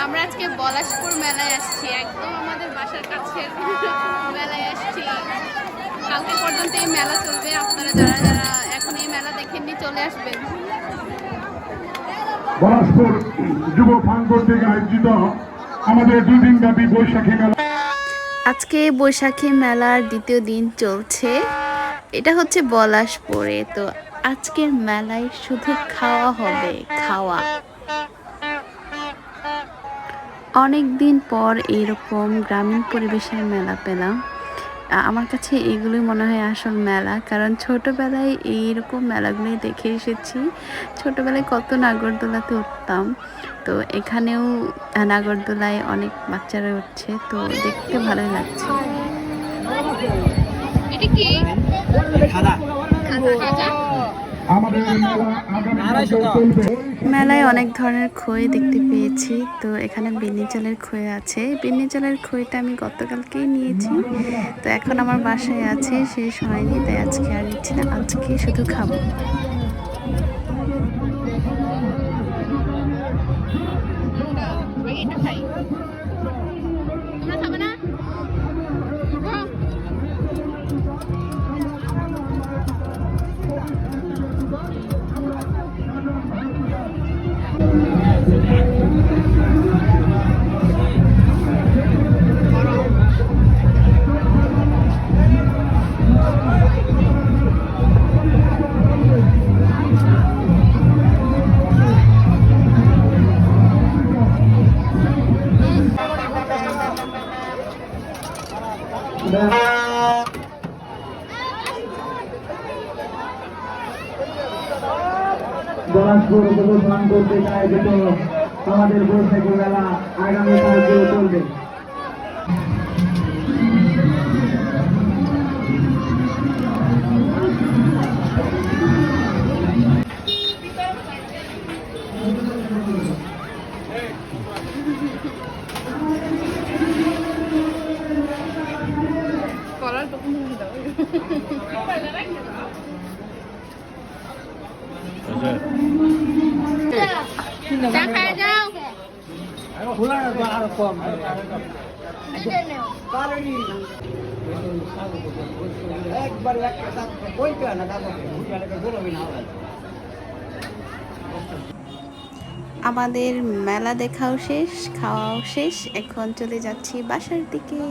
আমরা আজকে পলাশপুর মেলায় আসছি, একদম আমাদের বাসার কাছে মেলায় আসছি। কালকে পর্যন্ত এই মেলা চলবে, আপনারা যারা যারা এখন এই মেলা দেখেননি চলে আসবেন। পলাশপুর যুব ফান কর্তৃক আয়োজিত আমাদের 2 দিন ব্যাপী বৈশাখী মেলা। আজকে বৈশাখী মেলার দ্বিতীয় দিন চলছে। এটা হচ্ছে পলাশপুরে। তো আজকের মেলায় শুধু খাওয়া হবে, খাওয়া। অনেক দিন পর এরকম গ্রামীণ পরিবেশের মেলা পেলাম। আমার কাছে এগুলোই মনে হয় আসল মেলা, কারণ ছোটবেলায় এইরকম মেলাগুলোই দেখে এসেছি। ছোটবেলায় কত নাগরদোলাতে উঠতাম, তো এখানেও নাগরদোলায় অনেক বাচ্চারা উঠছে, তো দেখতে ভালোই লাগছে। এটা কি? মেলায় অনেক ধরনের খই দেখতে পেয়েছি। তো এখানে বিন্নি চালের খই আছে। বিন্নি চালের খইটা আমি গতকালকেই নিয়েছি, তো এখন আমার বাসায় আছে, শেষ হয়নি, তাই আজকে আর নিচ্ছি না, আজকে শুধু খাবো। পলাশপুর যুব ফান কর্তৃক আয়োজিত আমাদের বৈশাখী মেলা আগামীকাল চলবে। চা খায় যাও। আমাদের মেলা দেখাও শেষ, খাওয়াও শেষ, এখন চলে যাচ্ছি বাসার দিকে।